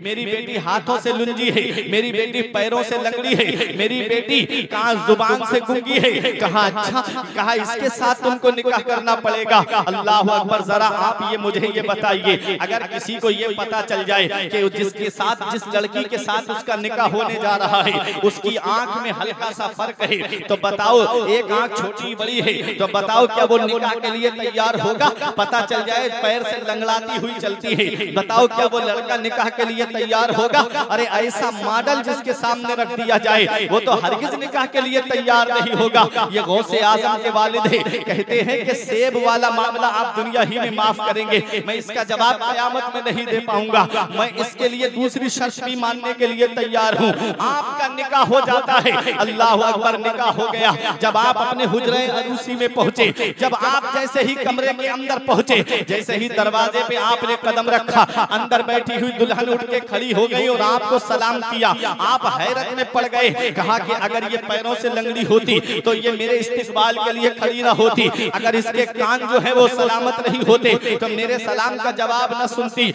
मेरी बेटी हाथों से लुंजी है, मेरी बेटी पैरों से लंगड़ी है, मेरी बेटी कहाँ जुबान से गूंगी है। कहा अच्छा, कहा इसके साथ तुमको निकाह करना पड़ेगा। अल्लाह अकबर, जरा आप ये मुझे ये बताइए, अगर किसी को ये पता चल जाए कि जिसके साथ, जिस लड़की के साथ उसका निकाह होने जा रहा है उसकी आंख में हल्का सा फर्क है, तो बताओ, एक आंख छोटी बड़ी है, तो बताओ क्या वो निकाह के लिए तैयार होगा? पता चल जाए पैर से लंगड़ाती हुई चलती है, बताओ क्या वो लड़का निकाह के लिए तैयार होगा? अरे ऐसा मॉडल जिसके सामने रख दिया जाए वो तो हरगिज निकाह के लिए तैयार नहीं होगा। ये गौसे आजम के वालिद है, कहते हैं कि सेब वाला मामला आप दुनिया ही में माफ करेंगे, मैं इसका जवाब कयामत में नहीं दे पाऊंगा, मैं इसके लिए दूसरी शर्त भी मानने के लिए तैयार हूँ। आपका निकाह हो जाता है, अल्लाह अकबर, निकाह हो गया। जब आप अपने हुजरे अरूसी में पहुंचे, जब आप जैसे ही कमरे के अंदर पहुंचे, जैसे ही दरवाजे पे आपने कदम रखा, अंदर बैठी हुई दुल्हन उठ के खड़ी हो गई और आपको सलाम किया। आप हैरत में पड़ गए, कहा कि अगर ये पैरों से लंगड़ी होती तो ये मेरे इस्तिकबाल के लिए खड़ी ना होती, अगर इसके कान जो है वो सलामत नहीं होते तो मेरे सलाम का जवाब न सुनती,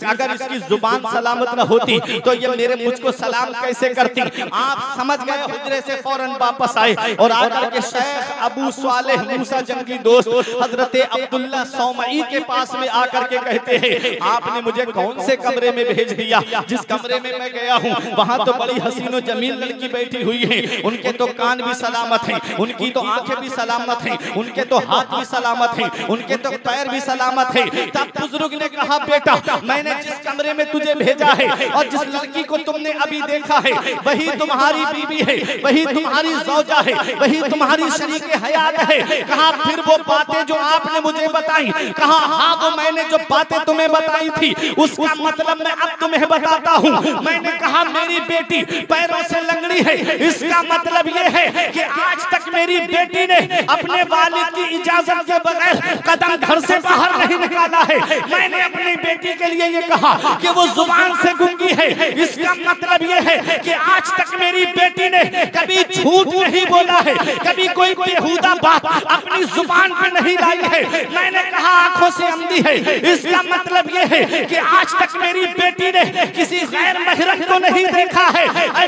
अगर इसकी जुबान सलामत न होती तो ये मेरे मुझको सलाम कैसे करती। आप समझ गए, हुजरे से फौरन वापस आए और आकर के शेख अबू सालेह मूसा जंगी दोस्त हजरत अब्दुल्ला सौमई के पास में आकर के कहते हैं, आपने मुझे कौन से कमरे में भेज दिया? जिस कमरे में मैं गया हूँ वहाँ तो बड़ी हसीनो जमील लड़की बैठी हुई है, उनके तो कान भी सलामत हैं, उनकी तो आंखें भी सलामत हैं, उनके तो हाथ भी सलामत हैं, उनके तो पैर भी सलामत हैं। तब बुजुर्ग ने कहा, बेटा मैंने जिस कमरे में तुझे भेजा है और जिस लड़की को तुमने अभी देखा है वही तुम्हारी बीवी है, वही तुम्हारी ज़ौजा है, वही तुम्हारी शरीक हयात है। कहा फिर वो बातें जो आपने मुझे बताई, कहा हाँ वो मैंने जो बातें तुम्हें बताई थी उसका मतलब मैं अब तुम्हें बताता हूँ। मैंने कहा मेरी बेटी पैरों से लंगड़ी है, इसका मतलब ये है कि आज तक मेरी बेटी ने अपने वालिद की इजाजत के बगैर कदम घर से बाहर नहीं निकाला है। मैंने अपनी बेटी के लिए ये कहा कि वो जुबान से गूंगी है, इसका मतलब ये है कि आज तक मेरी बेटी ने कभी झूठ नहीं बोला है, कभी कोई बेहुदा बात अपनी जुबान पे नहीं लाई है। मैंने कहा आंखों से अंधी है, इसका मतलब ये है कि आज तक मेरी बेटी ने किसी गैर महरम को नहीं देखा है।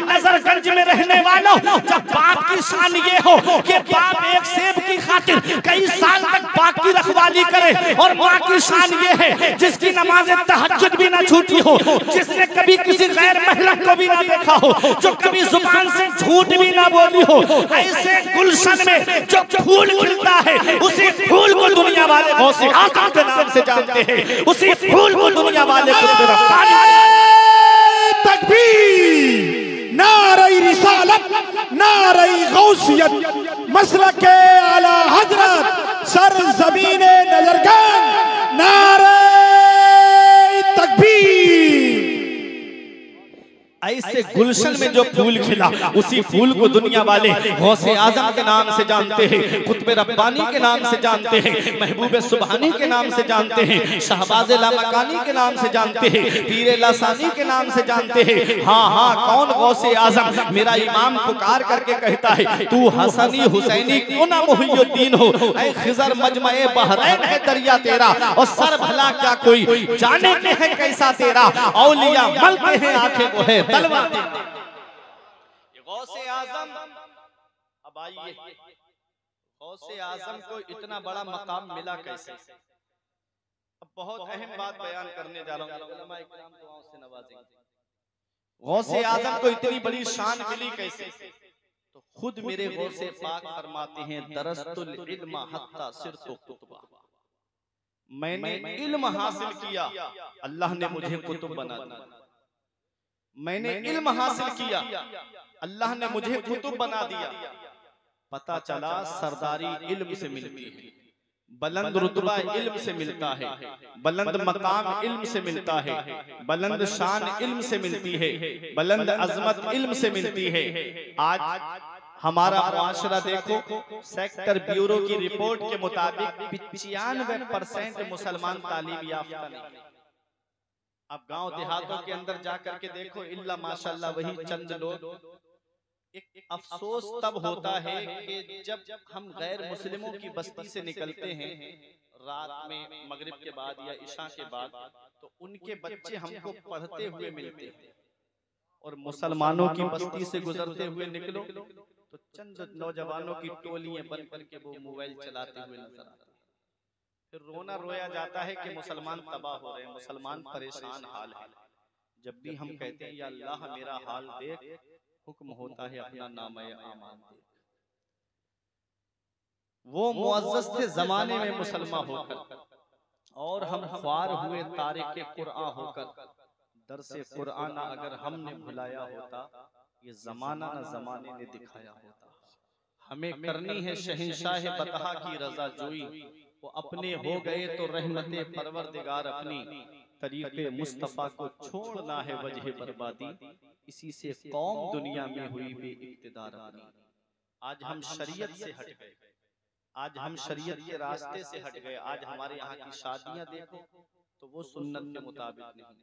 नजरगंज में रहने वालों, जब बाप की शान ये हो कि बाप एक सेब की खातिर कई साल तक बाप की रखवाली करे, और माँ की शान ये है जिसकी नमाज तहज्जुद भी ना छूटी हो, जिसने कभी किसी गैर महरम को भी ना देखा हो, जो कभी जुबान से झूठ भी ना बोली हो। ऐसे गुलशन में जो फूल खिलता है उसी फूल को दुनिया वाले गौसे आज़म के नाम से जानते हैं, उसी फूल को दुनिया वाले तकबीर, नारे रिसालत, नारे गौसियत, मसलके आला हजरत, सर ज़मीने नजरगंज, नारे तकबीर। ऐसे गुलशन में जो फूल खिला उसी फूल को दुनिया वाले गौसे आजम के नाम से जानते हैं, कुतुब रब्बानी के नाम से जानते हैं, महबूब सुबहानी के नाम से जानते हैं, शहबाज लामकानी के नाम से जानते हैं, पीर लासानी के नाम से जानते हैं। हाँ हाँ, कौन गौसे आजम? मेरा इमाम पुकार करके कहता है, तू हसनी हुसैनी क्यों ना मुहियुद्दीन हो, ऐ खिजर मजमए बहरैन है दरिया तेरा, और सर भला क्या कोई जाने के है कैसा तेरा, औलिया मलते हैं आंखें वो है तलवार। ये गौसे आजम, अब आइए, गौसे आजम को इतना बड़ा मकाम मिला कैसे? अब बहुत अहम बात बयान करने जा रहा हूँ, उलमा इकराम दुआओं से नवाजेंगे। गौसे आजम को इतनी बड़ी शान मिली कैसे? तो खुद मेरे गौसे पाक फरमाते हैं, दरस्तुल इल्म हत्ता सिरतु कुतुबा, मैंने इल्म हासिल किया, अल्लाह ने मुझे कुतुब बना दिया। मैंने इल्म हासिल किया, अल्लाह ने मुझे कुतुब बना दिया। पता चला सरदारी इल्म से मिलती है, बुलंद रुतबा इल्म से मिलता है, बुलंद मकाम इल्म से मिलता है, बुलंद शान इल्म से मिलती है, बुलंद अजमत इल्म से मिलती है। आज हमारा मुआशरा देखो, सेक्टर ब्यूरो की रिपोर्ट के मुताबिक 95% मुसलमान तालीम याफ्ता नहीं। अब गांव देहातों के अंदर जाकर के देखो, इल्ला माशाल्लाह वही चंद लोग। एक अफसोस तब होता है कि जब हम गैर मुस्लिमों की बस्ती से निकलते हैं रात में, मगरिब के बाद या इशा के बाद, तो उनके बच्चे हमको पढ़ते हुए मिलते हैं, और मुसलमानों की बस्ती से गुजरते हुए निकलो तो चंद नौजवानों की टोलियां बन करके वो मोबाइल चलाते हुए नजर आते हैं। फिर रोना रोया जाता है कि मुसलमान तबाह हो रहे हैं, मुसलमान परेशान हाल है। जब भी हम कहते हैं या अल्लाह मेरा हाल देख, हुक्म होता है अपना नामे आमाल देख। वो मुअज़्ज़ज़ थे जमाने में मुसलमान होकर, और हम ख्वार हुए तारिक कुरआन होकर। दरसे कुरआन अगर हमने भुलाया होता, ये जमाना न जमाने ने दिखाया होता। हमें करनी है शहंशाह बतहा की रजा जोई, वो अपने हो गए तो रहमते परवरदिगार अपनी। तरीके मुस्तफा को छोड़ना है वजह बर्बादी, इसी से कौम दुनिया में हुई बेइक्तिदार अपनी। आज हम शरीयत से हट गए, आज हम शरीयत के रास्ते से हट गए। आज हमारे यहाँ की शादियां देखो तो वो सुन्नत के मुताबिक नहीं,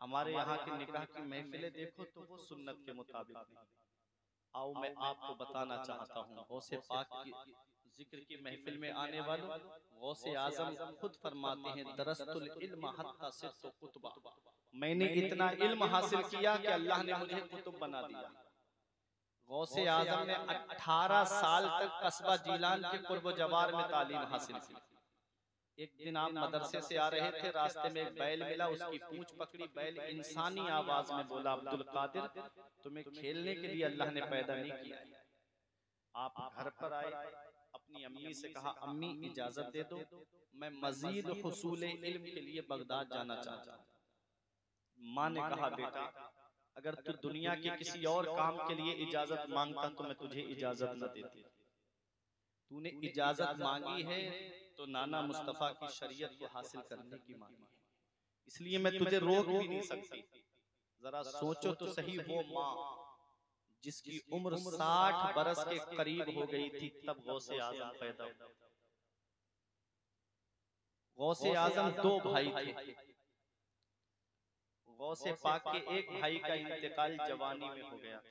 हमारे यहाँ के निकाह की महफिलें देखो तो वो सुन्नत के मुताबिक नहीं। आओ मैं आपको बताना चाहता हूँ, गौसे पाक की जिक्र की महफिल में आने वालों, गौसे आजम खुद फरमाते हैं दरस्तुल इल्म हत्ता सिर्फ कुतुबा, मैंने इतना इल्म हासिल किया कि अल्लाह ने मुझे कुतुब बना दिया। गौसे आजम ने 18 साल तक कस्बा जीलान के कुर्ब जवार में तालीम हासिल की। एक दिन आप मदरसे से आ रहे थे, रास्ते में एक बैल मिला, उसकी पूंछ पकड़ी, बैल इंसानी आवाज में बोला अब्दुल कादिर तुम्हें खेलने के लिए अल्लाह ने पैदा नहीं किया। आप घर पर आए, अपनी अम्मी से कहा अम्मी इजाजत दे दो, मैं मजीद हुसूल इल्म के लिए बगदाद जाना चाहता हूँ। माँ ने कहा बेटा अगर तू दुनिया के किसी और काम के लिए इजाजत मांगता तो मैं तुझे इजाजत न देती। तूने इजाजत मांगी है तो नाना मुस्तफा की शरीयत को हासिल करने की मांगी है, इसलिए मैं तुझे रोक भी नहीं सकती। जरा सोचो तो सही, वो माँ जिसकी उम्र 60 बरस के करीब हो गई थी तब गौसे आजम पैदा हुए। गौसे आजम 2 भाई थे, गौसे पाक के एक भाई का इंतकाल जवानी में हो गया।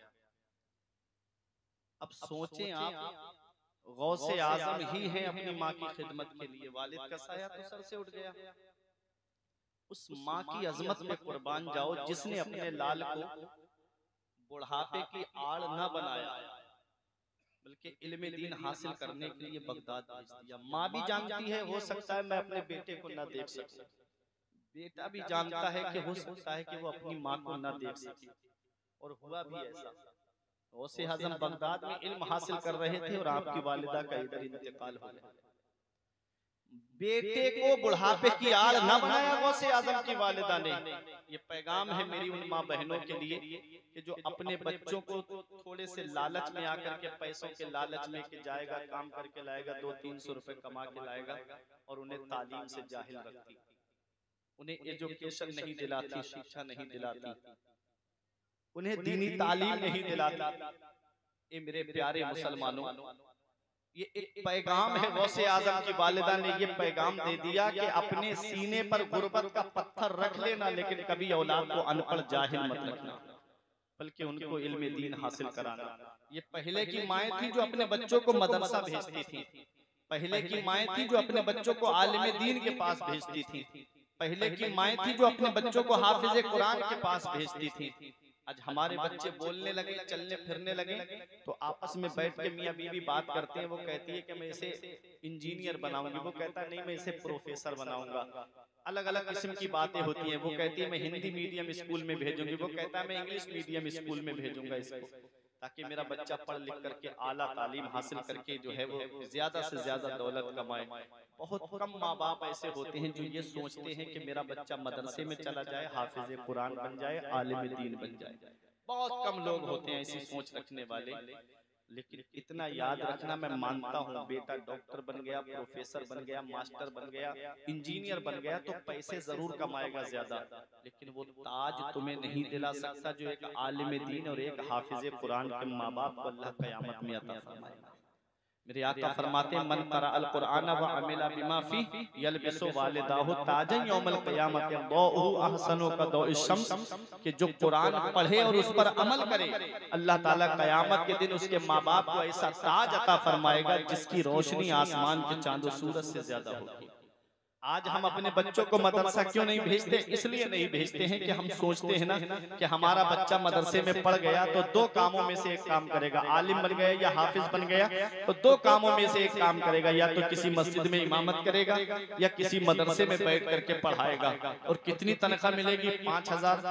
अब सोचें आप, गौसे आजम ही हैं अपनी माँ की खिदमत के लिए, वालिद का साया तो सर से उठ गया। उस माँ की अजमत पे कुर्बान जाओ जिसने अपने लाल को बुढ़ापे की आड़ न बनाया, बल्कि इल्म दीन हासिल करने के लिए बगदाद भेज दिया। माँ भी जानती है हो सकता है मैं अपने बेटे को न देख सकूं, बेटा भी जानता है कि हो सकता है कि वो अपनी माँ को न देख सके, और हुआ भी ऐसा। गौसे आजम बगदाद में इल्म हासिल कर रहे थे और आपकी वालिदा का इधर इंतकाल हो गया। बेटे को बुढ़ापे की आड़ न बनाया गौसे आजम की वालिदा ने। ये पैगाम है मेरी उन माँ बहनों के लिए कि जो अपने बच्चों को थोड़े से लालच में आकर के, पैसों के लालच में कि जाएगा काम करके लाएगा 200-300 रुपए कमा के लाएगा, और उन्हें तालीम से जाहिल रखती, उन्हें एजुकेशन नहीं दिलाती, शिक्षा नहीं दिलाती, उन्हें दीनी तालीम नहीं दिलाती। ये मेरे प्यारे मुसलमानों, ये एक पैगाम है गौसे आजम की वालिदा ने ये पैगाम दे दिया कि अपने सीने पर गुर्बत का पत्थर रख लेना, लेकिन कभी औलाद को अनपढ़ जाहिल मत रखना, बल्कि उनको इल्म दीन हासिल कराना। ये पहले की माएँ थी जो अपने बच्चों को मदरसा भेजती थी, पहले की माएँ थी जो अपने बच्चों को आलिम दीन के पास भेजती थी, पहले की माएँ थी जो अपने बच्चों को हाफिज कुरान के पास भेजती थी। आज हमारे बच्चे बोलने लगे, चलने फिरने लगे, तो आपस में बैठ के मियाँ बीवी बात करते हैं। वो कहती है कि मैं इसे इंजीनियर बनाऊंगी, वो कहता है नहीं मैं इसे प्रोफेसर बनाऊंगा। अलग अलग किस्म की बातें होती हैं। वो कहती है मैं हिंदी मीडियम स्कूल में भेजूंगी, वो कहता है मैं इंग्लिश मीडियम स्कूल में भेजूंगा इसको, ताकि मेरा बच्चा पढ़ लिख करके आला तालीम हासिल करके जो है वो ज्यादा से ज्यादा दौलत कमाए। बहुत कम माँ बाप ऐसे होते हैं जो ये सोचते हैं कि मेरा बच्चा मदरसे में चला जाए, हाफिज कुरान बन जाए, आलिम दीन बन जाए। बहुत कम लोग होते हैं ऐसी सोच रखने वाले। लेकिन इतना याद रखना, मैं मानता हूँ बेटा डॉक्टर बन गया, प्रोफेसर बन गया, मास्टर बन गया, इंजीनियर बन गया तो पैसे जरूर कमाएगा ज्यादा, लेकिन वो ताज तुम्हें नहीं दिला सकता जो एक आलिम दीन और एक हाफिज कुरान के माँ बाप को अल्लाह क़यामत में अता फरमाएगा। मेरे आका फरमाते हैं मन क़रा अल कुरान व अमिला बिमा फी यलबिसु वालिदाहु ताजन यौमल क़यामत दौउ अहसनु का दौउ शम्स, कि जो कुरान पढ़े और उस पर अमल करे अल्लाह ताला क़यामत के दिन उसके माँ बाप को ऐसा ताज अता फरमाएगा जिसकी रोशनी आसमान के चांद और सूरज से ज्यादा होगी। आज हम अपने बच्चों को मदरसा क्यों नहीं भेजते? इसलिए नहीं भेजते हैं कि हम सोचते हैं ना कि हमारा बच्चा मदरसे में पढ़ गया तो दो कामों में से एक काम करेगा, आलिम बन गया या हाफिज बन गया तो दो कामों में से एक काम करेगा, या तो किसी मस्जिद में इमामत करेगा या किसी मदरसे में बैठ करके पढ़ाएगा। और कितनी तनख्वाह मिलेगी? 5,000,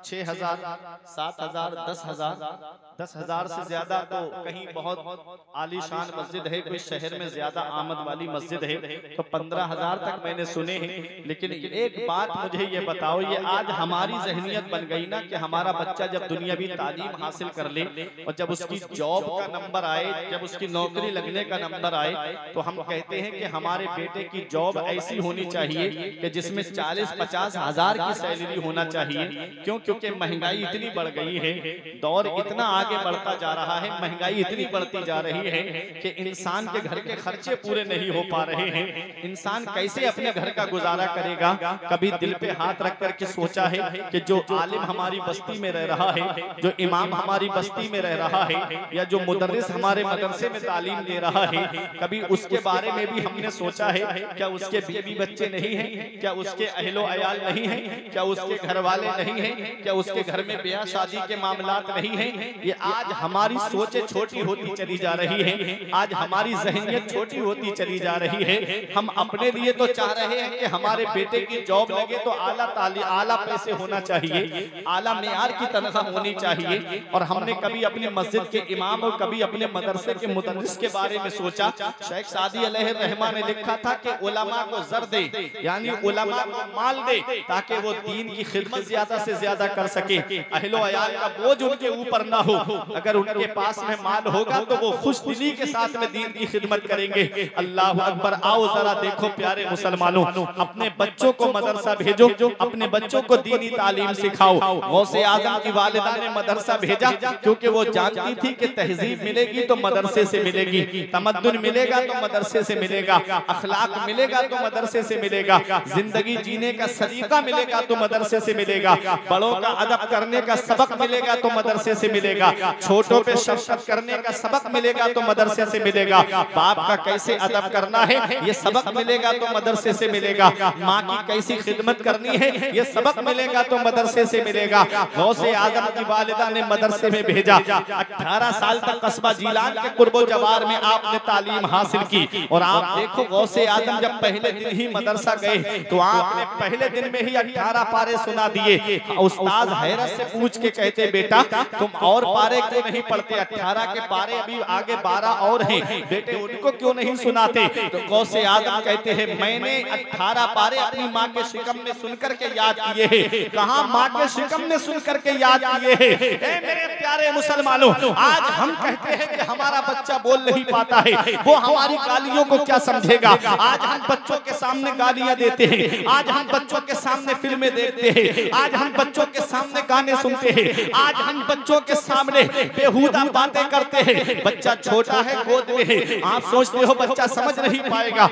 6,000, 7,000, 10,000। 10,000 से ज्यादा तो कहीं बहुत आलीशान मस्जिद है, कोई शहर में ज्यादा आमद वाली मस्जिद है तो 15,000 तक मैंने सुने हैं। लेकिन एक बात मुझे ये बताओ, ये आज हमारी जहनियत बन गई ना कि हमारा बच्चा जब दुनियावी तालीम हासिल कर ले और जब उसकी जॉब का नंबर आए, जब उसकी नौकरी लगने का नंबर आए तो हम कहते हैं कि हमारे बेटे की जॉब ऐसी होनी चाहिए कि जिसमें 40-50 हजार की सैलरी होना चाहिए। क्यों? क्योंकि महंगाई इतनी बढ़ गई है, दौर इतना आगे बढ़ता जा रहा है, महंगाई इतनी बढ़ती जा रही है कि इंसान के घर के खर्चे पूरे नहीं हो पा रहे हैं। इंसान कैसे अपने घर का गुजारा करेगा? कभी दिल पे हाथ रख करके सोचा है कि जो आलिम हमारी बस्ती में रह रहा है, जो इमाम हमारी बस्ती में रह रहा है, या जो मुदर्रिस हमारे मदरसे में तालीम दे रहा है, कभी उसके बारे में भी हमने सोचा है? क्या उसके बीवी बच्चे नहीं हैं? क्या उसके अहलो अयाल नहीं हैं? क्या उसके घर वाले नहीं हैं? क्या उसके घर में ब्याह शादी के मामलात नहीं हैं? ये आज हमारी सोचें छोटी होती चली जा रही है, आज हमारी ज़हनियत छोटी होती चली जा रही है। हम अपने लिए तो चाह रहे हैं कि हमारे बेटे की जॉब लगे तो आला पैसे होना चाहिए, आला मेयार की तनख्वाह होनी चाहिए। और हमने कभी अपनी मस्जिद के इमाम और कभी अपने मदरसे के मुदर्रिस के बारे में सोचा? शेख सादी अलैहि रहमा ने लिखा था कि उलमा को ज़र दे, यानी उलमा को माल दे ताकि वो दीन की खिदमत ज्यादा से ज्यादा कर सके, अहलो अयाल का बोझ उनके ऊपर ना हो। अगर उनके पास में माल होगा तो वो खुश दिली के साथ में दीन की खिदमत करेंगे। अल्लाह अकबर। आओ जरा देखो प्यारे मुसलमानों, अपने बच्चों को मदरसा भेजो, अपने बच्चों को दीनी तालीम सिखाओ। गौसे आजम की वालिदा ने मदरसा भेजा क्योंकि वो जानती थी कि तहजीब मिलेगी तो मदरसे से मिलेगी, तमद्दुन मिलेगा तो मदरसे से मिलेगा, अखलाक मिलेगा तो मदरसे से मिलेगा, जिंदगी जीने का सलीका मिलेगा तो मदरसे से मिलेगा, बड़ों का अदब करने का सबक मिलेगा तो मदरसे से मिलेगा, छोटों पे शफकत करने का सबक मिलेगा तो मदरसे से मिलेगा, बाप का कैसे अदब करना है ये सबक मिलेगा तो मदरसे से मिलेगा, माँ की कैसी खिदमत करनी है ये सबक मिलेगा तो मदरसे से मिलेगा। गौसे आजम की वालिदा ने मदरसे में भेजा। 18 साल तक कस्बा जीलान के कुर्बो जवार में आपने तालीम हासिल की। और आप देखो गौसे आजम जब पहले दिन ही मदरसा गए तो आपने पहले दिन में ही 18 पारे सुना दिए। उस्ताद हैरत से पूछ के कहते बेटा तुम और पारे क्यों नहीं पढ़ते? 18 के पारे अभी आगे 12 और हैं, बेटे उनको क्यों नहीं सुनाते? तो गौसे आजम कहते हैं मैंने 18 पारे अपनी माँ के शिकम में सुनकर के याद किए हैं। कहाँ माँ के शिकम में सुनकर के याद किए हैं। मेरे प्यारे मुसलमानों, आज हम कहते हैं कि हमारा बच्चा बोल नहीं पाता है, वो हमारी गालियों को क्या समझेगा? आज हम बच्चों के सामने गालियां देते हैं, आज हम बच्चों के सामने फिल्में देखते हैं, आज हम बच्चों के सामने गाने सुनते हैं, आज हम बच्चों के सामने बेहुदा बातें करते हैं। बच्चा छोटा है, गोद में है, आप सोचते हो बच्चा समझ नहीं पाएगा।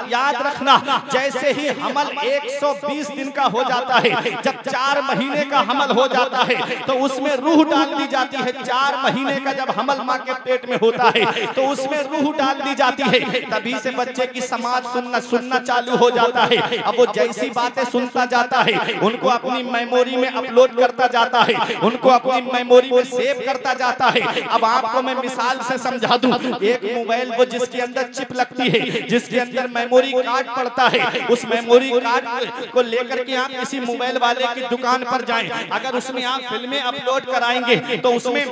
याद रखना, जैसे ही हमल 120 दिन का हो जाता है, जब 4 महीने का हमल हो जाता है तो उसमें रूह डाल दी जाती है। 4 महीने का जब हमल माँ के पेट में होता है तो उसमें रूह डाल दी जाती है। तभी से बच्चे की समाज सुनना चालू हो जाता है। अब वो जैसी बातें सुनता जाता है उनको अपनी मेमोरी में अपलोड करता जाता है, उनको अपनी मेमोरी में सेव करता जाता है। अब आपको मैं मिसाल से समझा दूं, एक मोबाइल वो जिसके अंदर चिप लगती है, जिसके अंदर मेमोरी कार्ड पड़ता है, उस मेमोरी कार्ड को लेकर के आप किसी मोबाइल वाले की दुकान पर जाएं, अगर उसमें आप फिल्में अपलोड कराएंगे तो उसमें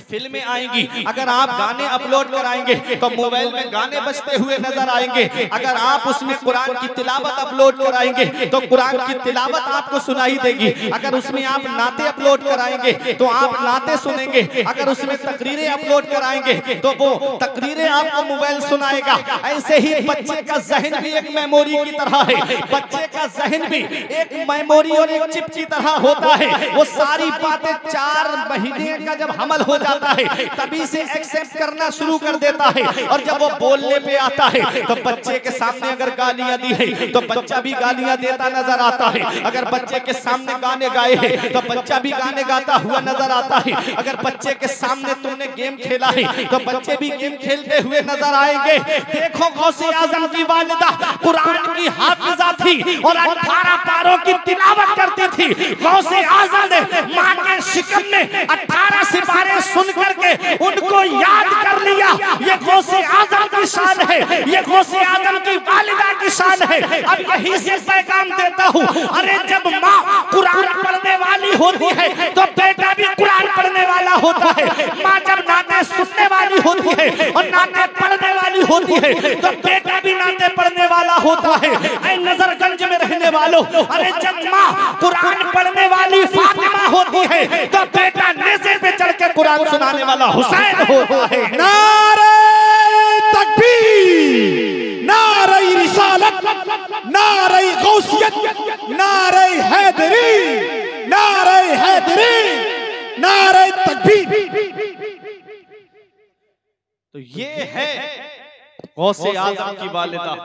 फिल्में आएंगी। अगर आप गाने अपलोड कराएंगे तो मोबाइल में गाने बजते हुए नजर आएंगे। अगर आप उसमें कुरान की तिलावत अपलोड कराएंगे तो कुरान की तिलावत आपको सुनाई देगी। अगर उसमें आप नाते अपलोड कराएंगे तो आप नाते सुनेंगे। अगर उसमें तकरीरें अपलोड कराएंगे तो वो तकरीरें आपको मोबाइल सुनाएगा। ऐसे ही बच्चे का जहन भी एक मेमोरी की तरह है, बच्चे का जहन भी एक मेमोरी और एक चिप की तरह होता है। वो सारी बातें 4 महीने का जब हमल हो जाता है, तभी से एक्सेप्ट करना शुरू कर देता है। और जब वो बोलने पे आता है तो बच्चे के सामने अगर गालियां दी है तो बच्चा भी गालियां देता नजर आता है। अगर बच्चे के सामने गाने गाए हैं तो बच्चा भी गाने गाता हुआ नजर आता है। अगर बच्चे के सामने तुमने गेम खेला है तो बच्चे भी गेम खेलते हुए नजर आएंगे। देखो गौसे आजम की वालिदा कुरान की हाफिजा थी और 18 पारों की तिलावत करती थी। गौसे आजम ने मां के शिकम में 18 सिपारे सुन करके उनको याद कर लिया। ये गौसे आजम की शान है, ये गौसे आजम की वालिदा की शान है। अब यही से पैगाम देता हूँ, अरे जब माँ कुरान पढ़ने वाली होती है तो बेटा भी कुरान पढ़ने वाला होता है। माँ जब नाते सुनने वाली होती है और नाते पढ़ने वाली होती है तो बेटा भी नाते पढ़ने वाला होता है। ऐ नजरगंज में रहने वालों, अरे जब माँ कुरान पढ़ने वाली फातिमा होती है तो बेटा नेज़े पे चढ़ के कुरान सुनाने वाला हुसैन होता है। नारे तकबीर, नारे रिसालत, नारे गौसियत, नारे हैदरी, नारे हैदरी, नारे तकबीर। तो ये है गौसे आजम की वालिदा।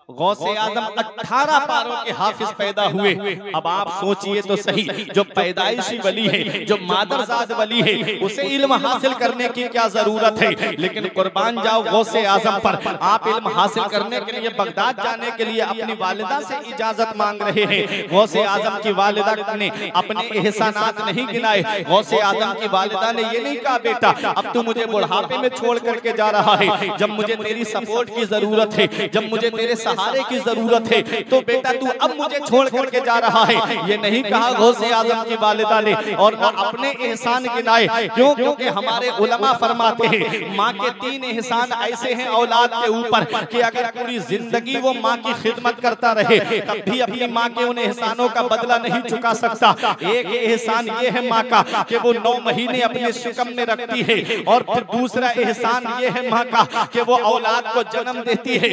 गौसे आजम 18 पारों के हाफिज पैदा हुए। अब आप सोचिए तो सही, जो पैदाइशी वली है, जो मादरजाद वली है, उसे इल्म हासिल करने की क्या जरूरत है। लेकिन कुर्बान जाओ गौसे आजम पर, आप इल्म हासिल करने के लिए बगदाद जाने के लिए अपनी वालिदा से इजाजत मांग रहे हैं। गौसे आजम की वालिदा ने अपने एहसानात नहीं गिनाए। गौसे आजम की वालिदा ने ये नहीं कहा बेटा अब तू मुझे बुढ़ापे में छोड़ करके जा रहा है, जब मुझे तेरी सपोर्ट की जरूरत है, जब मुझे तेरे सहारे की जरूरत है तो बेटा तू अब मुझे छोड़ करके जा रहा है। ये नहीं कहा गौसे आजम की वालिदा ने, और वो अपने एहसान गिनाए। क्यों? क्योंकि हमारे उलमा फरमाते हैं माँ के 3 एहसान ऐसे हैं औलाद के ऊपर कि अगर पूरी जिंदगी वो माँ की खिदमत करता रहे तब भी अपनी माँ के उन एहसानों का बदला नहीं चुका सकता। एक एहसान ये है माँ का कि वो 9 महीने अपने शिकम में रखती है, और फिर दूसरा एहसान ये है माँ का कि वो औलाद को जन्म देती है।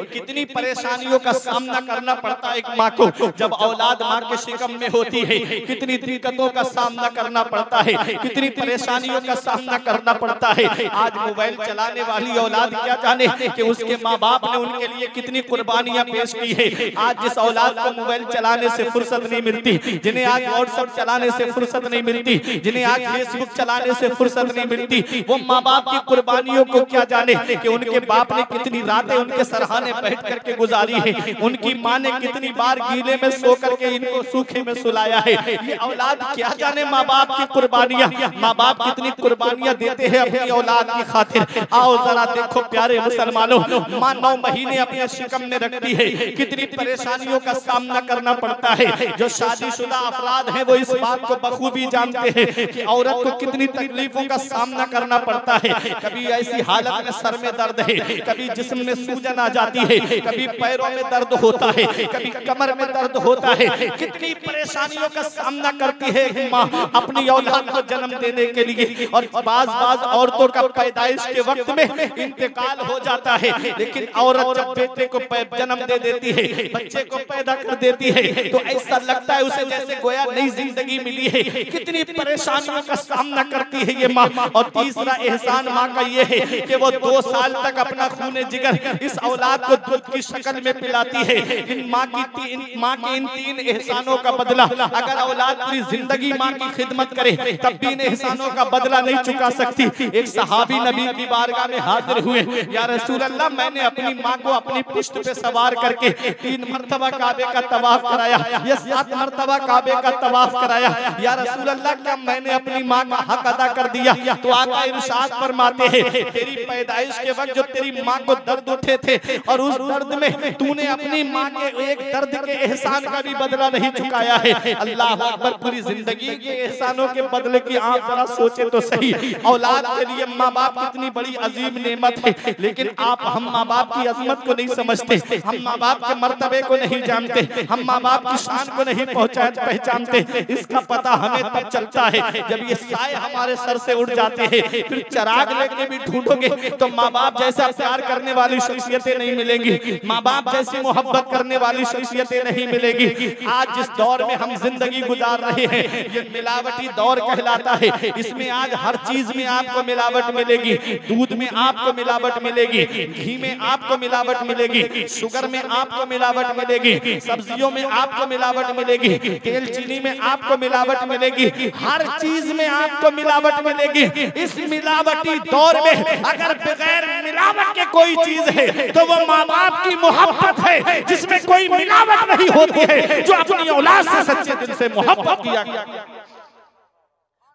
कितनी परेशानियों का सामना करना पड़ता है एक माँ को जब औलाद माँ के शिकम में होती है, कितनी दिक्कतों का सामना करना पड़ता है, कितनी परेशानियों का सामना करना पड़ता है। आज मोबाइल चलाने वाली औलाद क्या जाने कि उसके माँ बाप ने उनके लिए कितनी कुर्बानियां पेश की है। आज जिस औलाद को मोबाइल चलाने से फुर्सत नहीं मिलती, जिन्हें आज व्हाट्सएप चलाने से फुर्सत नहीं मिलती, जिन्हें आज फेसबुक चलाने से फुर्सत नहीं मिलती, वो माँ बाप की कुर्बानियों को क्या जाने कि उनके बाप ने कितनी रातें उनके सरहाने बैठ करके गुजारी है, उनकी माँ ने कितनी बार गीले में सो करके इनको सूखे में सुलाया है। ये औलाद क्या जाने माँ बाप की कुर्बानियां, माँ बाप कितनी कुर्बानियां देते हैं अपनी औलाद की खातिर। आओ जरा देखो प्यारे मुसलमानों, माँ 9 महीने अपने शिकम में रखती है, कितनी परेशानियों का सामना करना पड़ता है। जो शादीशुदा अफराद हैं वो इस बात को बखूबी जानते हैं कि औरत को कितनी तकलीफों का सामना करना पड़ता है। कभी ऐसी हालत में सर में दर्द है, कभी जिस्म में सूजन आ जाती है, कभी पैरों में दर्द होता है, कभी कमर में दर्द होता है। कितनी परेशानियों का सामना करती है माँ अपनी औलाद को जन्म देने के लिए। और बाज औरतों का पैदाइश के वक्त में इंतकाल हो जाता है, लेकिन औरत जब बेटे को जन्म दे देती है, बच्चे को पैदा कर देती है, तो ऐसा लगता है उसे जैसे गोया नई जिंदगी मिली है। कितनी परेशानियों का सामना करती है ये माँ। और तीसरा एहसान माँ का ये है कि वो 2 साल तक अपना खूने जिगर इस औलाद को दूध की शक्ल में पिलाती है। इन माँ के इन 3 एहसानों का बदला अगर औलाद पूरी जिंदगी माँ की खिदमत करे तब भी इन एहसानों का बदला नहीं चुका सकती। एक सहाबी नबी की बारगाह में हाजिर हुए, या रसूल अल्लाह मैंने अपनी माँ को अपनी पुश्त पे सवार करके 3 मरतबा काबे का तवाफ कराया, या 7 मरतबा काबे का तवाफ कराया। या रसूल अल्लाह क्या मैंने अपनी माँ का हक अदा कर दिया? तो आका इरशाद फरमाते हैं तेरी पैदाइश के वक्त जो तेरी माँ को दर्द उठे थे और उस दर्द में तूने अपनी माँ के एक दर्द के एहसान का भी बदला नहीं चुकाया है। अल्लाह अकबर, पूरी जिंदगी के एहसानों के बदले की आप जरा सोचे तो सही। औलाद के लिए माँ बाप कितनी बड़ी अजीम नेमत है, लेकिन हम माँ बाप की अजमत को नहीं समझते, हम माँ बाप के मर्तबे को नहीं जानते, हम माँ बाप की शान को नहीं पहचानते। इसका पता हमें तब चलता है जब ये साए हमारे सर से उड़ जाते हैं। फिर चराग लेके भी ढूंढोगे तो माँ बाप जैसा प्यार करने वाली शख्सियतें नहीं मिलेंगी, माँ माँ बाप जैसी मोहब्बत करने वाली शख्सियतें नहीं मिलेगी। आज जिस दौर में हम जिंदगी गुजार रहे हैं ये मिलावटी दौर कहलाता है। इसमें आज हर चीज में आपको मिलावट मिलेगी। दूध में आपको मिलावट मिलेगी, घी में आपको मिलावट मिलेगी, शुगर में आपको मिलावट मिलेगी, सब्जियों में आपको मिलावट मिलेगी, तेल चीनी में आपको मिलावट मिलेगी, हर चीज में आपको मिलावट मिलेगी। इस मिलावटी दौर में अगर बगैर मिलावट के कोई चीज है तो वो माँ बाप की मोहब्बत है, जिसमें कोई मिलावट नहीं होती है, जो अपनी औलाद से सच्चे दिल से मोहब्बत किया गया।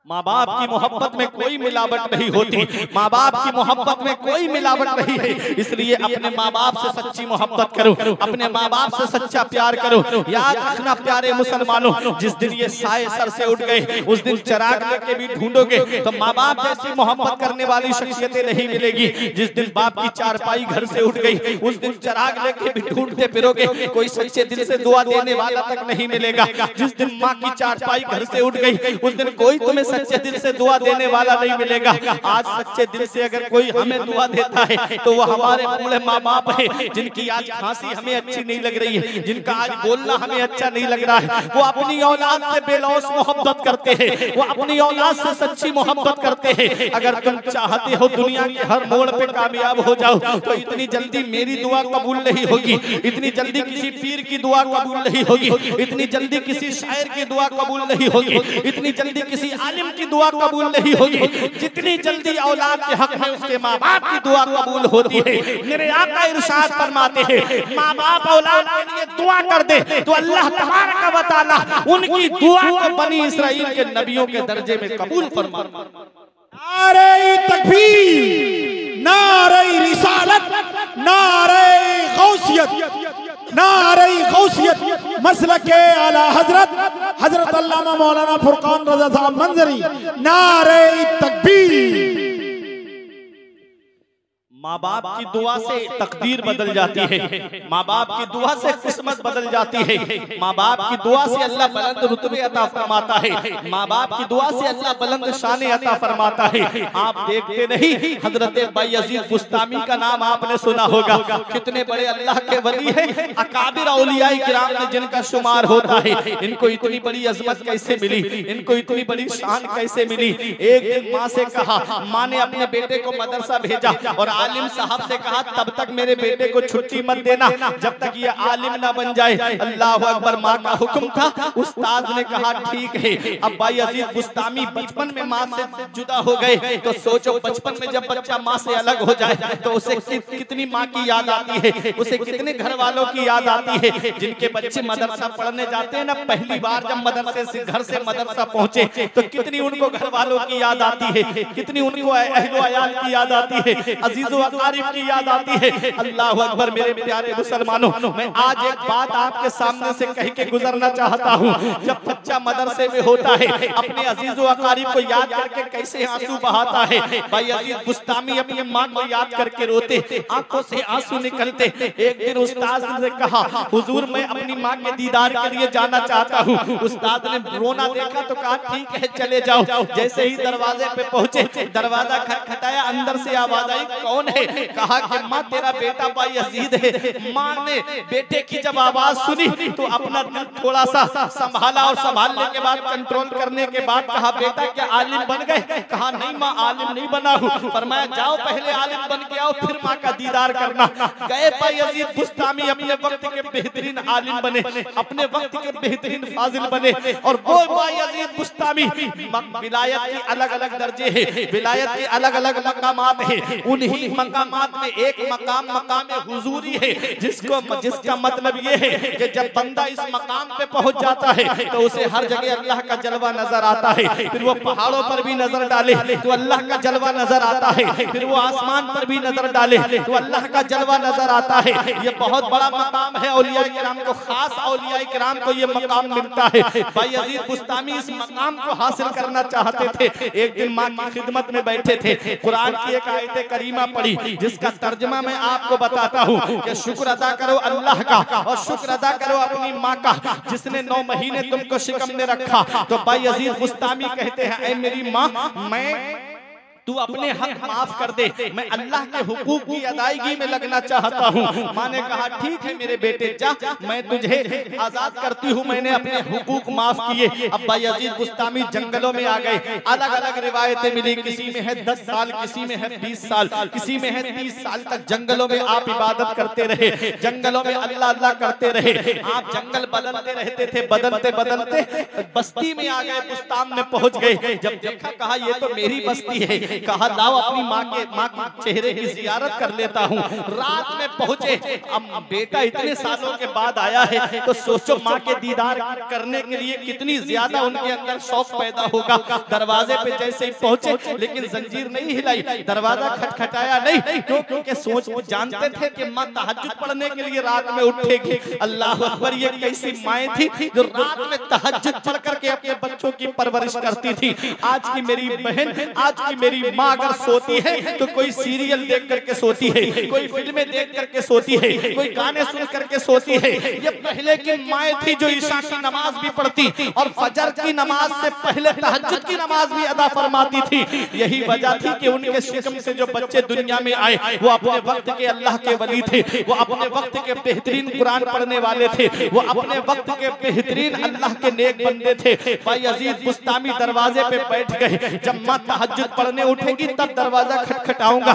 माँ बाप की मोहब्बत में कोई मिलावट नहीं होती, माँ बाप की मोहब्बत में कोई मिलावट नहीं है। इसलिए अपने माँ बाप से सच्ची मोहब्बत करो, अपने माँ बाप से सच्चा प्यार करो। याद रखना प्यारे मुसलमानों, जिस दिन ये साए सर से उठ गए उस दिन चिराग लेके भी ढूंढोगे तो माँ बाप जैसी मोहब्बत करने वाली शख्सियतें नहीं मिलेगी। जिस दिन बाप की चारपाई घर से उठ गई उस दिन चिराग लेके भी ढूंढते फिरोगे, कोई सच्चे दिल से दुआ देने वाला तक नहीं मिलेगा। जिस दिन माँ की चारपाई घर से उठ गई उस दिन कोई तुम्हें सच्चे दिल से दुआ देने वाला नहीं मिलेगा। आज सच्चे दिल से अगर कोई हमें दुआ देता है तो वो हमारे बूढ़े माँ बाप है, जिनकी आज खांसी हमें अच्छी नहीं लग रही है, जिनका आज बोलना हमें अच्छा नहीं लग रहा है। वो अपनी औलाद से बेलौस मोहब्बत करते हैं, वो अपनी औलाद से सच्ची मोहब्बत करते हैं। अगर तुम चाहते हो दुनिया के हर मोड़ पे कामयाब हो जाओ तो इतनी जल्दी मेरी दुआ कबूल नहीं होगी, इतनी जल्दी किसी पीर की दुआ कबूल नहीं होगी, इतनी जल्दी किसी शायर की दुआ कबूल नहीं होगी, इतनी जल्दी किसी आलिम की दुआ कबूल नहीं होगी। जितनी जल्दी औलाद के हक में उसके माँ बाप की दुआ कबूल होती है। मेरे आका इरशाद फरमाते हैं माँ बाप औलाद के लिए दुआ कर दे तो अल्लाह तबारक व तआला उनकी दुआ को बनी इसराइल के नबियों के दर्जे में कबूल फरमाता है। नारे तकबीर, नारे रिसालत, नारे गौसियत, नारे गौसियत, मसलक आला हजरत अल्लामा मौलाना फुरकान रज़ा साहब मंजरी। नारे तकबीर। माँ बाप की दुआ से तकदीर बदल जाती है, माँ बाप की दुआ से किस्मत बदल जाती है, माँ बाप की दुआ से अल्लाह बुलंद रुतबे अता फरमाता है, माँ बाप की दुआ से अल्लाह बुलंद शाने अता फरमाता है। आप देखते नहीं हजरत बायजीद बुस्तामी का नाम आपने सुना होगा, कितने बड़े अल्लाह के वली हैं, अकाबिर औलिया किराम में जिनका शुमार होता है। इनको इतनी बड़ी अजमत कैसे मिली, इनको इतनी बड़ी शान कैसे मिली। एक दिन माँ से कहा, माँ ने अपने बेटे को मदरसा भेजा और आलिम साहब से कहा तब तक मेरे बेटे को छुट्टी मत देना जब तक ये आलिम ना बन जाए। अल्लाह अकबर, माँ का हुक्म था। उस्ताद ने कहा ठीक है। अब बायजीद बुस्तामी बचपन में माँ से जुदा हो गए तो सोचो बचपन में जब बच्चा माँ से अलग हो जाए तो उसे कितनी माँ की याद आती है, उसे कितने घर वालों की याद आती है। जिनके बच्चे मदरसा पढ़ने जाते हैं ना, पहली बार जब मदरसे से घर से मदरसा पहुंचे तो कितनी उनको घर वालों की याद आती है, कितनी उनको अहलो अयाल की याद आती है, अजीजों अकारिब की याद आती है। अल्लाह अकबर। मेरे प्यारे मुसलमानों, मैं आज एक बात आपके सामने से कह के गुजरना चाहता हूँ। जब बच्चा मदरसे में होता है अपने अजीजों अकारिब को याद करके कैसे आंसू बहाता है। बायजीद बुस्तामी अपनी माँ को याद करके रोते, आंखों से आंसू निकलते। एक दिन उस्ताद ने कहा हुजूर मैं अपनी माँ के दीदार के लिए जाना चाहता हूँ। उस्ताद ने रोना देखा तो कहा ठीक है चले जाओ। जैसे ही दरवाजे पे पहुंचे, दरवाजा खटखटाया, अंदर से आवाज आई कौन है? कहा कि माँ तेरा बेटा बायजीद है। माँ ने बेटे की जब आवाज सुनी तो अपना दिल थोड़ा सा संभाला और संभालने के बाद कंट्रोल करने के बाद कहा बेटा क्या आलिम बन गए? कहा नहीं माँ आलिम नहीं बना हूँ। फरमाया जाओ पहले आलिम बन के आओ फिर माँ का दीदार करना। गए बायजीद बुस्तामी अपने वक्त के बेहतरीन आलिम बने, अपने वक्त के बेहतरीन फाजिल बने। और वो बायजीद बुस्तामी विलायत के अलग अलग दर्जे है, विलायत के अलग अलग मकामात है। उन्हीं मकामात में एक मकाम मकाम हुजूरी है, जिसका मतलब ये है कि जब बंदा इस मकाम पे पहुंच जाता है तो उसे हर जगह अल्लाह का जलवा नजर आता है। फिर वो पहाड़ों पर भी नजर डाले तो अल्लाह का जलवा नजर आता है, फिर वो आसमान पर भी नजर डाले तो अल्लाह का जलवा नजर आता है। ये बहुत बड़ा मकाम है, औलिया किराम को, खास औलिया किराम को ये मकाम मिलता है। बायजीद बुस्तामी इस मकाम को हासिल करना चाहते थे। एक दिन माँ की खिदमत में बैठे थे, कुरान की एक आयत करीमा पढ़ी जिसका तर्जुमा मैं आपको बताता हूँ कि शुक्र अदा करो अल्लाह का और शुक्र अदा करो अपनी माँ का जिसने 9 महीने तुमको शिकम में रखा। तो बायजीद बुस्तामी कहते हैं ऐ मेरी माँ, मैं तू अपने हक माफ कर दे, मैं अल्लाह के हुकूक की अदायगी में लगना चाहता हूँ। माँ ने कहा ठीक है मेरे बेटे जा, मैं तुझे आजाद करती हूँ, मैंने अपने हुकूक माफ किए। अब बायजीद बुस्तामी जंगलों में आ गए। अलग अलग रिवायतें मिली, किसी में है 10 साल, किसी में है 20 साल, किसी में है 30 साल तक जंगलों में आप इबादत करते रहे, जंगलों में अल्लाह अल्लाह करते रहे। आप जंगल बदलते रहते थे, बदलते बदलते बस्ती में आ गए, बुस्तान में पहुंच गए। जब देखा कहा ये तो मेरी बस्ती है, कहा लाओ अपनी माँ के चेहरे की जियारत कर लेता हूँ। रात में पहुंचे, अब बेटा इतने सालों के बाद आया है तो सोचो माँ के दीदार करने के लिए कितनी ज्यादा उनके अंदर शौक पैदा होगा। दरवाजे पे जैसे ही पहुंचे, लेकिन जंजीर नहीं हिलाई, दरवाजा खटखटाया नहीं, क्योंकि सोच जानते थे कि माँ तहज्जुद पढ़ने के लिए रात में उठेगी। अल्लाह अकबर, ये कैसी माएँ थी जो रात में तहज्जुद पढ़ करके अपने बच्चों की परवरिश करती थी। आज की मेरी बहन, आज की मेरी माँ अगर सोती है तो कोई सीरियल देख करके सोती है, कोई फिल्में देख करके सोती है, कोई गाने सुन करके सोती है। ये पहले की माएँ थी जो ईशा की नमाज भी पढ़ती और फजर की नमाज से पहले तहज्जुद की नमाज भी अदा फरमाती थी। यही वजह थी कि उनके शिकम से जो बच्चे दुनिया में आए वो अपने वक्त के अल्लाह के वली थे, वो अपने वक्त के बेहतरीन कुरान पढ़ने वाले थे, वो अपने वक्त के बेहतरीन अल्लाह के नेक बंदे थे। बायजीद बुस्तामी दरवाजे पे बैठ गए, जब माँ तहज्जुद पढ़ने उठेगी तब दरवाजा खटखटाऊंगा।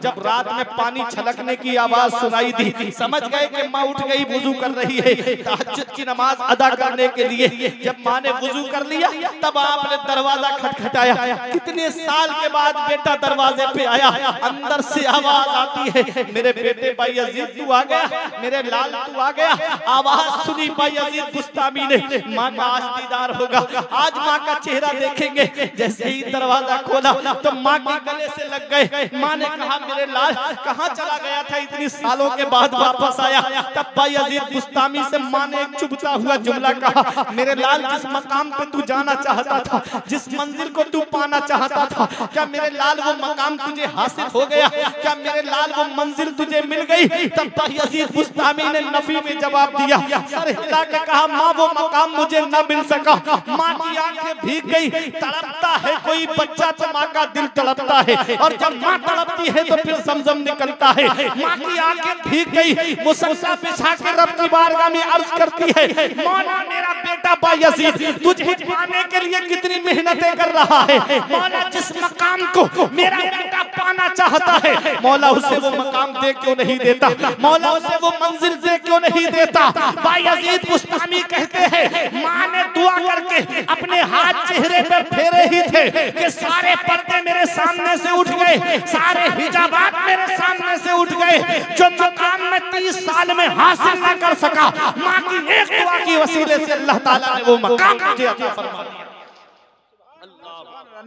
जब रात में पानी छलकने की आवाज सुनाई दी, समझ गए कि माँ उठ गई, वुजू कर रही है तहज्जुद की नमाज अदा करने के लिए। जब माँ ने वुजू कर लिया तब आपने दरवाजा खटखटाया। कितने साल के बाद बेटा दरवाजे पे आया, अंदर से आवाज आती है, मेरे बेटे बायजीद तू आ गया, मेरे लाल तू आ गया। आवाज सुनी बायजीद बुस्तामी ने, माँ का आज दीदार होगा, आज माँ का चेहरा देखेंगे। जैसे ही दरवाजा खोला तो माँ के गले से लग गए। माँ ने कहा मेरे लाल कहाँ चला गया था, इतनी सालों के बाद वापस आया। तब बायजीद बुस्तामी से माँ ने एक चुभता हुआ जुमला कहा, मेरे लाल जिस मकाम पे तू जाना चाहता था, जिस मंजिल को तू पाना चाहता था, क्या मेरे लाल वो मकाम तुझे हासिल हो गया? क्या मेरे लाल वो मंजिल तुझे मिल गई? तब बायजीद बुस्तामी ने नफी में जवाब दिया, सर हिला के कहा माँ वो मकाम मुझे न मिल सका। माँ की आंखें भीग गई, तड़पता है कोई बच्चा तो माँ का दिल तड़पता है, और जब माँ तड़पती है तो फिर समझम निकलता है। माँ की आंखें भीग गई, मुसल्ला बिछा के रब की बारगाह में अर्ज करती है, मौला मेरा बेटा बायजीद तुझे पाने के लिए कितनी मेहनतें कर रहा है। मौला जिस मकाम को मेरा बेटा पाना चाहता है, मौला उसे वो मकाम दे क्यों नहीं देता? मौला उसे वो मंजिल दे क्यों नहीं देता? बायजीद बुस्तामी कहते हैं माँ ने दुआ करके अपने हाथ चेहरे पर फेरे ही थे कि सारे पर्दे मेरे सामने से उठ गए, सारे हिजाबात मेरे सामने से उठ गए। जो मकाम मैं 30 साल में हासिल न कर सका, माँ की एक दुआ की वसीले से अल्लाह ताला ने वो मकाम मुझे अता फरमा दिया।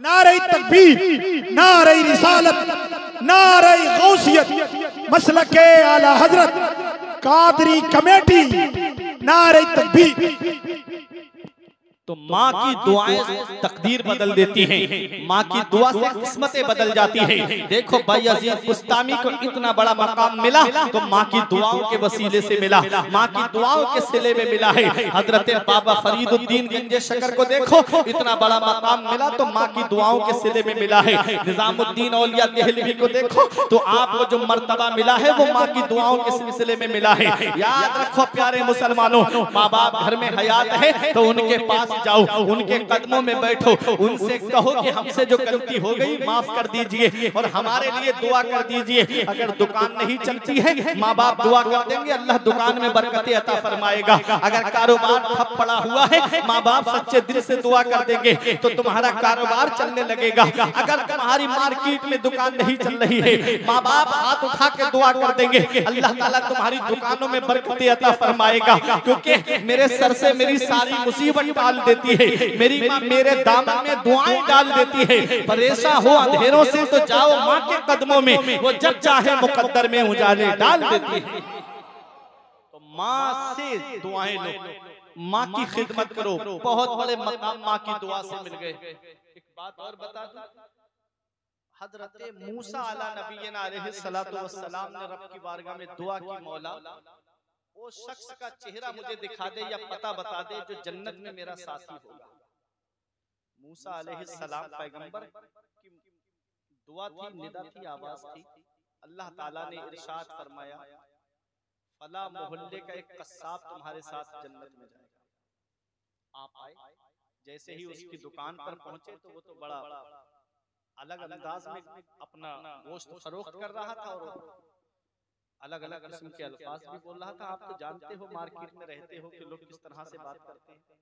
नारे तकबीर, नारे रिसालत, नारे गौसियत, मसलके आला हजरत कादरी कमेटी, नारे तकबीर। तो माँ की दुआएं तकदीर बदल देती हैं, माँ की दुआ से किस्मतें बदल जाती हैं। देखो बायजीद बुस्तामी को इतना बड़ा मकाम मिला तो माँ की दुआओं के वसीले से मिला, माँ की दुआओं के सिले में मिला है। हजरत बाबा फरीदुद्दीन गंजे शकर को देखो, इतना बड़ा मकाम मिला तो माँ की दुआओं के सिले में मिला है। निजामुद्दीन औलिया देहलवी को देखो तो आपको जो मर्तबा मिला है वो माँ की दुआओं के सिलसिले में मिला है। याद रखो प्यारे मुसलमानों, माँ बाप घर में हयात है तो उनके पास जाओ, उनके कदमों में बैठो, उनसे कहो कि हमसे जो गलती हो गई माफ कर दीजिए और हमारे लिए दुआ कर दीजिए। अगर दुकान नहीं चलती है माँ बाप दुआ कर देंगे, अल्लाह दुकान में बरकतें अता फरमाएगा। अगर कारोबार ठप पड़ा हुआ है माँ बाप सच्चे दिल से दुआ कर देंगे तो तुम्हारा कारोबार चलने लगेगा। अगर तुम्हारी मार्केट में दुकान नहीं चल रही है माँ बाप हाथ उठा के दुआ कर देंगे, अल्लाह ताला तुम्हारी दुकानों में बरकतें अता फरमाएगा। क्योंकि मेरे सर से मेरी सारी मुसीबत टाल देती है, मेरी माँ मेरे दामन में दुआएं डाल देती है। परेशान हो अंधेरों से तो जाओ माँ के कदमों में, वो जब चाहे मुकद्दर में उजाले डाल देती है। तो माँ से दुआएं लो, माँ की खिदमत करो। बहुत बड़े मकाम माँ की दुआ से मिल गए। एक बात और बता दूं, हजरत मूसा अला नबीना अलैहिस्सलातु वस्सलाम ने रब की बारगाह में दुआ की, मौला वो शख्स का चेहरा मुझे दिखा दे या पता बता दे जो जन्नत में मेरा साथी होगा। मूसा अलैहिस्सलाम पैगंबर की दुआ थी, निदा थी, आवाज थी। अल्लाह ताला ने इरशाद फरमाया, फला मोहल्ले का एक कस्साब तुम्हारे साथ जन्नत में जाएगा। आप आए, जैसे ही उसकी दुकान पर पहुंचे तो वो तो बड़ा अलग अंदाज में अपना गोश्त फरोख्त कर रहा था और अलग अलग किस्म के अल्फाज भी बोल रहा था। आप तो जानते हो, मार्केट में रहते हो कि लोग किस तरह से बात करते हैं।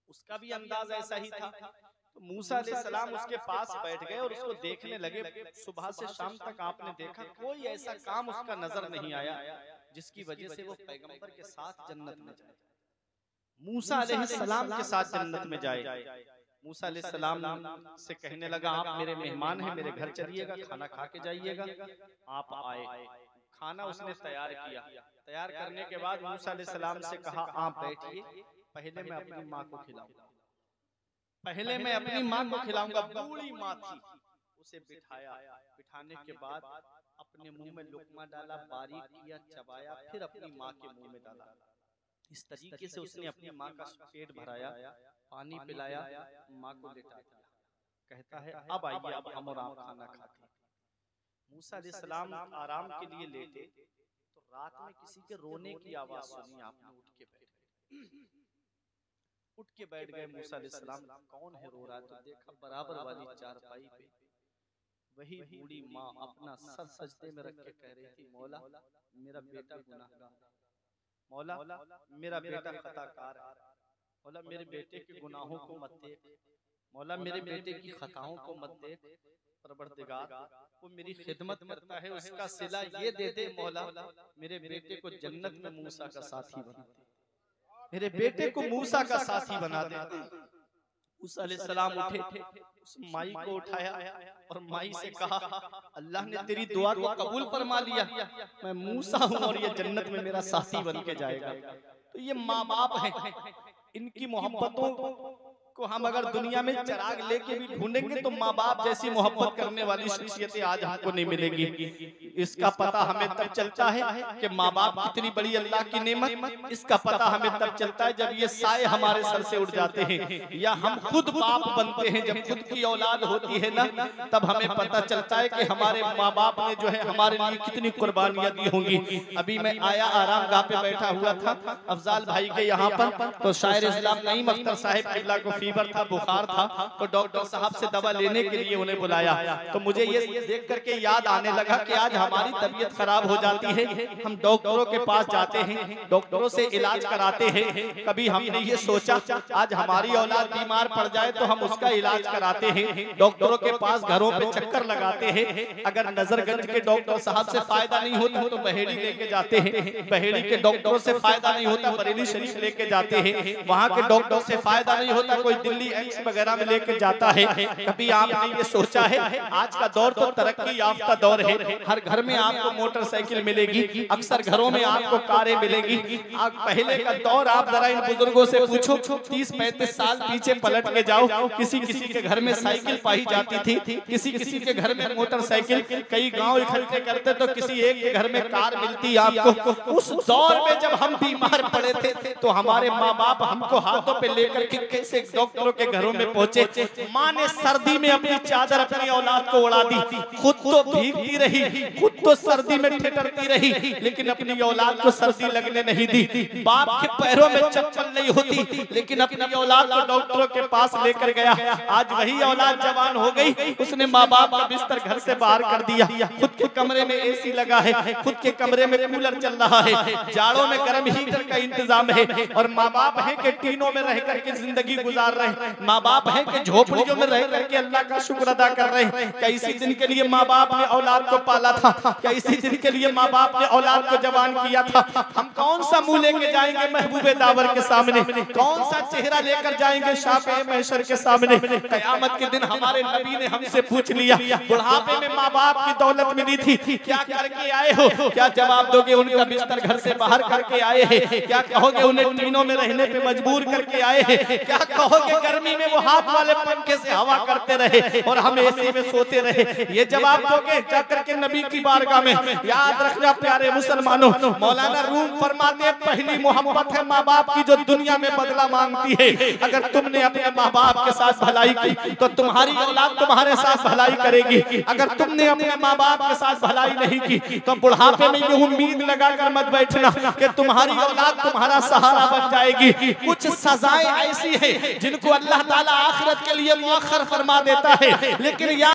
उसका भी अंदाज ऐसा ही था। तो मूसा अलैहिस्सलाम उसके पास बैठ गए और उसको देखने लगे। सुबह से शाम तक आपने देखा कोई ऐसा काम उसका नजर नहीं आया जिसकी वजह से वो पैगंबर के साथ जन्नत में जाए, मूसा अलैहिस्सलाम के साथ जन्नत में जाए। मूसा अलैहिस्सलाम से कहने लगा, आप मेरे मेहमान हैं, मेरे घर चलिएगा, खाना खा के जाइएगा। आप आए, खाना उसने तैयार किया। तैयार करने के बाद मूसा अलैहिस्सलाम से कहा, आप बैठिए, पहले मैं अपनी माँ को खिलाऊंगा, पहले मैं अपनी माँ को खिलाऊंगा। बूढ़ी माँ थी, उसे बिठाया। बिठाने के बाद अपने मुंह में लुकमा डाला, बारीक किया, चबाया, फिर अपनी माँ के मुंह में डाला। इस तरीके से उसने अपनी माँ का पेट भराया, पानी पिलाया, माँ को लेटा दिया। कहता है, अब आइए, अब हम और आप खाना खाते हैं। मूसा अलैहिस्सलाम आराम के लिए लेटे तो रात में किसी के रोने की आवाज सुनी। आपने उठ के बैठ गए मूसा अलैहिस्सलाम, कौन है रो रहा है? तो देखा बराबर वाली चारपाई पे वही बूढ़ी माँ अपना सर सजदे में रख के कह रही थी, मौला मेरा बेटा गुनाहगार है, मौला मेरा बेटा खताकार है, मौला मेरे बेटे के गुनाहों को मत देख, मौला मेरे बेटे की खताओं को मत देख, परवरदिगार वो मेरी खिदमत करता है, उसका सिला ये दे दे मौला, मेरे बेटे को जन्नत में मूसा का साथी बना दे, मेरे बेटे को मूसा का साथी बना दे। मूसा अलैहिस्सलाम उठे, उस माई को उठाया और माई से कहा, अल्लाह ने तेरी दुआ को कबूल फरमा लिया, मैं मूसा हूँ और ये जन्नत में मेरा साथी बन के जाएगा। तो ये माँ बाप हैं, इनकी मोहब्बतों को हम अगर दुनिया में चिराग लेके भी ढूंढेंगे तो माँ बाप जैसी मोहब्बत करने वाली शख्सियतें आज हमको नहीं मिलेंगी। इसका पता हमें तब चलता है कि माँ बाप कितनी बड़ी अल्लाह की नेमत। इसका पता हमें तब चलता है जब ये साए हमारे सर से उड़ जाते हैं या हम खुद बाप बनते हैं। जब खुद की औलाद होती है ना, तब हमें पता चलता है कि हमारे माँ बाप ने जो है हमारे लिए कितनी कुर्बानियां दी होंगी। अभी मैं आया आराम गाह पे बैठा हुआ था अफजाल भाई के यहाँ पर, तो शायर इस्लाम नईम अख्तर साहिब किबला को फीवर था, बुखार था, तो डॉक्टर साहब से दवा लेने के लिए उन्हें बुलाया। तो मुझे ये देख करके याद आने लगा कि आज हमारी तबीयत खराब हो जाती है, हम डॉक्टरों के पास जाते हैं, डॉक्टरों से इलाज कराते हैं। कभी हमने ये सोचा आज हमारी औलाद बीमार पड़ जाए तो हम उसका इलाज कराते हैं, डॉक्टरों के पास घरों पे चक्कर लगाते हैं। अगर नजरगंज के डॉक्टर साहब से फायदा नहीं होता तो बहेड़ी लेके जाते हैं, बहेड़ी के डॉक्टरों से फायदा नहीं होता बरेली शरीफ लेके जाते हैं, वहाँ के डॉक्टर से फायदा नहीं होता कोई दिल्ली एम्स वगैरह में लेकर जाता है। कभी आपने ये सोचा है आज का दौर तो तरक्की याफ्ता दौर है, हर घर में आपको मोटरसाइकिल मिलेगी, अक्सर घरों में आपको कारें मिलेगी। पहले का दौर आप जरा इन बुजुर्गों से पूछो, 30-35 साल पीछे पलट के जाओ, किसी किसी के घर में साइकिल पाई जाती थी, किसी किसी के घर में मोटरसाइकिल, कई गांव इकट्ठे करते तो किसी एक के घर में कार मिलती आपको। उस दौर में जब हम बीमार पड़े थे तो हमारे माँ बाप हमको हाथों पे लेकर के कैसे डॉक्टरों के घरों में पहुंचे। माँ ने सर्दी में अपनी चादर अपनी औलाद को उड़ा दी, खुद तो भीगती रही, खुद तो सर्दी में ठिठुरती रही, लेकिन अपनी औलाद को सर्दी लगने नहीं दी। बाप के पैरों में चप्पल नहीं होती लेकिन अपनी औलाद को डॉक्टरों के पास लेकर गया। आज वही औलाद जवान हो गई, उसने माँ बाप का बिस्तर घर से बाहर कर दिया, खुद के कमरे में एसी लगा है, खुद के कमरे में कूलर चल रहा है, जाड़ों में गर्म हीटर का इंतजाम है, और माँ बाप है कि टीनों में रह करके जिंदगी गुजार रहे हैं, माँ बाप है कि झोपड़ियों में रह करके अल्लाह का शुक्र अदा कर रहे हैं। क्या इसी दिन के लिए माँ बाप ने औलाद को पाला था? क्या इसी दिन के लिए माँ बाप ने औलाद को जवान किया था? हम कौन सा मुंह लेके जाएंगे महबूबे दावर के सामने, कौन सा चेहरा लेकर जाएंगे शाफ़े महशर के सामने? कयामत के दिन हमारे नबी ने हमसे पूछ लिया, बुढ़ापे में माँ बाप की दौलत मिली थी, क्या करके आए हो? क्या जवाब दोगे? उनका बिस्तर घर से बाहर करके आए हैं? क्या कहोगे? उन्हें टीनों में रहने पे मजबूर करके आए हैं? क्या कहोगे? के गर्मी में वो हाथ वाले पंखे से हवा करते रहे और हम एसी में सोते रहे? ये जवाब दोगे जाकर के नबी की बारगाह में? याद रखना प्यारे मुसलमानों, मौलाना रूम फरमाते हैं पहली मोहब्बत है माँ बाप की जो दुनिया में बदला मांगती है। अगर तुमने अपने माँ बाप के साथ भलाई की तो तुम्हारी औलाद तुम्हारे साथ भलाई करेगी। अगर तुमने अपने माँ बाप के साथ भलाई नहीं की तो बुढ़ापे में ये उम्मीद लगाकर मत बैठना कि तुम्हारी औलाद तुम्हारा सहारा बन जाएगी। कुछ सजाएं ऐसी है जिनको अल्लाह ताला आखिरत के लिए मुअख्खर फरमा देता है, लेकिन